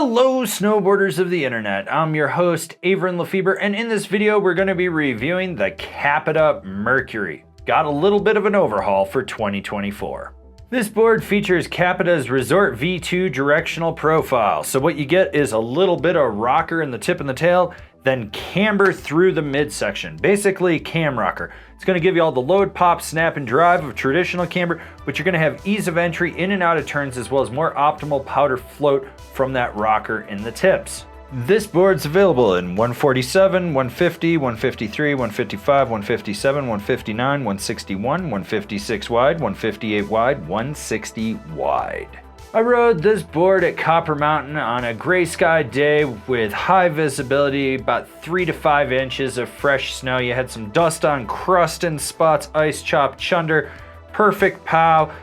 Hello snowboarders of the internet, I'm your host Avran LeFeber, and in this video we're going to be reviewing the Capita Mercury. Got a little bit of an overhaul for 2024. This board features Capita's Resort V2 directional profile, so what you get is a little bit of rocker in the tip and the tail, then camber through the midsection, basically cam rocker. It's going to give you all the load, pop, snap, and drive of traditional camber, but you're going to have ease of entry in and out of turns as well as more optimal powder float from that rocker in the tips. This board's available in 147, 150, 153, 155, 157, 159, 161, 156 wide, 158 wide, 160 wide. I rode this board at Copper Mountain on a gray sky day with high visibility, about 3 to 5 inches of fresh snow. You had some dust on crust in spots, ice chop, chunder, perfect pow.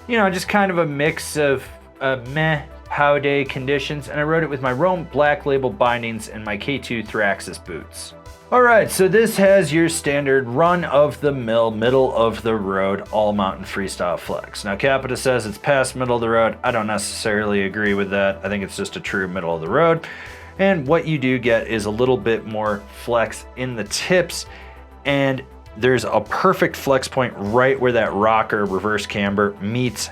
You know, just kind of a mix of meh pow day conditions, and I rode it with my Rome Black Label bindings and my K2 Thraxis boots. Alright, so this has your standard run-of-the-mill, middle-of-the-road, all-mountain freestyle flex. Now, Capita says it's past middle of the road. I don't necessarily agree with that. I think it's just a true middle of the road. And what you do get is a little bit more flex in the tips, and there's a perfect flex point right where that rocker reverse camber meets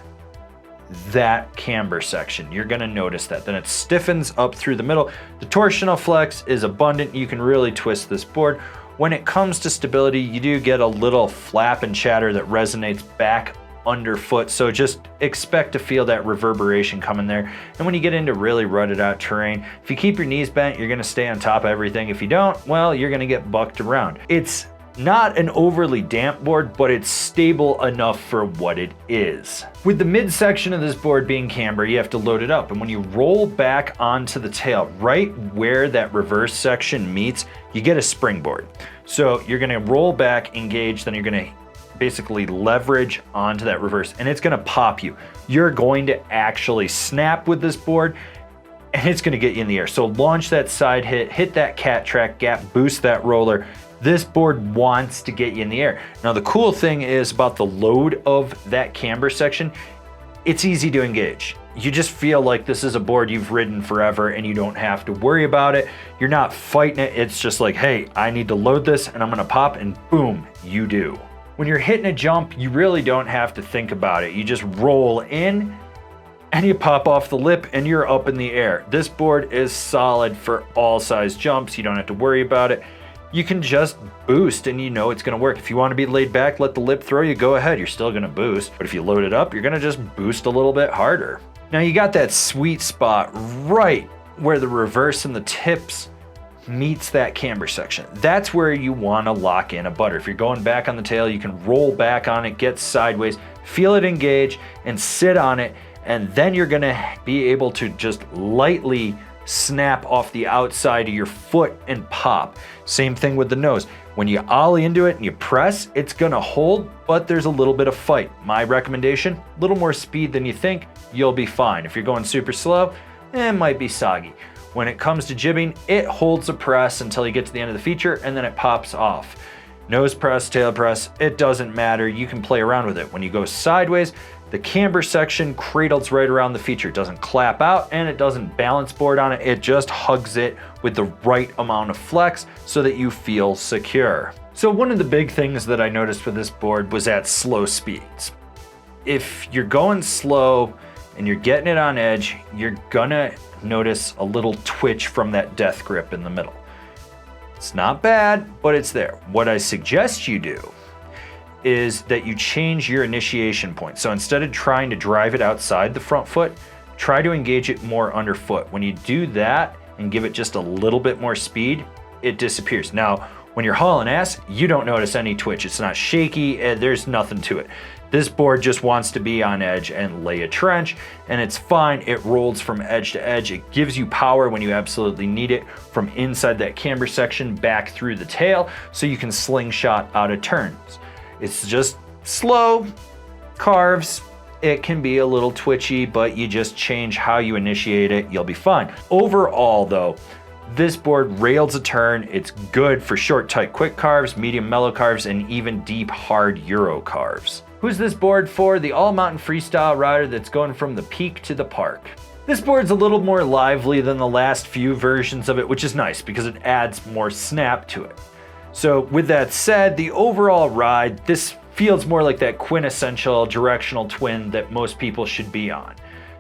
that camber section. You're going to notice that. Then it stiffens up through the middle. The torsional flex is abundant. You can really twist this board. When it comes to stability, you do get a little flap and chatter that resonates back underfoot, so just expect to feel that reverberation coming there. And when you get into really rutted out terrain, if you keep your knees bent, you're going to stay on top of everything. If you don't, well, you're going to get bucked around. It's not an overly damp board, but it's stable enough for what it is. With the midsection of this board being camber, you have to load it up, and when you roll back onto the tail, right where that reverse section meets, you get a springboard. So you're gonna roll back, engage, then you're gonna basically leverage onto that reverse, and it's gonna pop you. You're going to actually snap with this board, and it's gonna get you in the air. So launch that side hit that cat track gap, boost that roller. This board wants to get you in the air. Now, the cool thing is about the load of that camber section, it's easy to engage. You just feel like this is a board you've ridden forever and you don't have to worry about it. You're not fighting it. It's just like, hey, I need to load this and I'm gonna pop, and boom, you do. When you're hitting a jump, you really don't have to think about it. You just roll in and you pop off the lip and you're up in the air. This board is solid for all size jumps. You don't have to worry about it. You can just boost and you know it's gonna work. If you wanna be laid back, let the lip throw you, go ahead, you're still gonna boost. But if you load it up, you're gonna just boost a little bit harder. Now you got that sweet spot right where the reverse and the tips meets that camber section. That's where you wanna lock in a butter. If you're going back on the tail, you can roll back on it, get sideways, feel it engage, and sit on it, and then you're gonna be able to just lightly snap off the outside of your foot and pop. Same thing with the nose. When you ollie into it and you press, it's gonna hold, but there's a little bit of fight. My recommendation, a little more speed than you think, you'll be fine. If you're going super slow, it might be soggy. When it comes to jibbing, it holds a press until you get to the end of the feature and then it pops off. Nose press, tail press, it doesn't matter. You can play around with it. When you go sideways, the camber section cradles right around the feature. It doesn't clap out and it doesn't balance board on it. It just hugs it with the right amount of flex so that you feel secure. So one of the big things that I noticed with this board was at slow speeds. If you're going slow and you're getting it on edge, you're gonna notice a little twitch from that death grip in the middle. It's not bad, but it's there. What I suggest you do is that you change your initiation point. So instead of trying to drive it outside the front foot, try to engage it more underfoot. When you do that and give it just a little bit more speed, it disappears. Now, when you're hauling ass, you don't notice any twitch. It's not shaky, there's nothing to it. This board just wants to be on edge and lay a trench, and it's fine. It rolls from edge to edge. It gives you power when you absolutely need it from inside that camber section back through the tail, so you can slingshot out of turns. It's just slow, carves, it can be a little twitchy, but you just change how you initiate it, you'll be fine. Overall though, this board rails a turn. It's good for short, tight, quick carves, medium, mellow carves, and even deep, hard Euro carves. Who's this board for? The all-mountain freestyle rider that's going from the peak to the park. This board's a little more lively than the last few versions of it, which is nice because it adds more snap to it. So with that said, the overall ride, this feels more like that quintessential directional twin that most people should be on.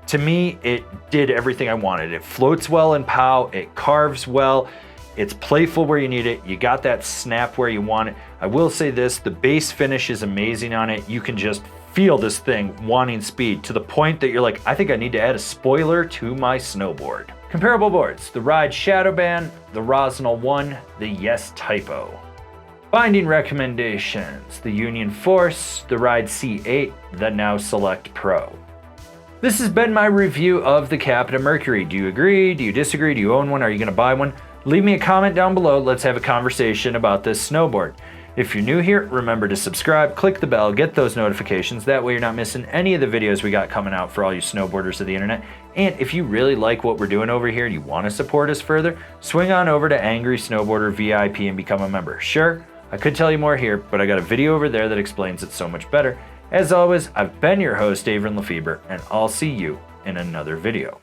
To me, it did everything I wanted. It floats well in POW, it carves well, it's playful where you need it, you got that snap where you want it. I will say this, the base finish is amazing on it. You can just feel this thing wanting speed to the point that you're like, I think I need to add a spoiler to my snowboard. Comparable boards, the Ride Shadowban, the Torsional 1, the Yes Typo. Binding recommendations, the Union Force, the Ride C8, the Now Select Pro. This has been my review of the Capita Mercury. Do you agree? Do you disagree? Do you own one? Are you gonna buy one? Leave me a comment down below. Let's have a conversation about this snowboard. If you're new here, remember to subscribe, click the bell, get those notifications. That way you're not missing any of the videos we got coming out for all you snowboarders of the internet. And if you really like what we're doing over here and you want to support us further, swing on over to Angry Snowboarder VIP and become a member. Sure, I could tell you more here, but I got a video over there that explains it so much better. As always, I've been your host, Avran LeFeber, and I'll see you in another video.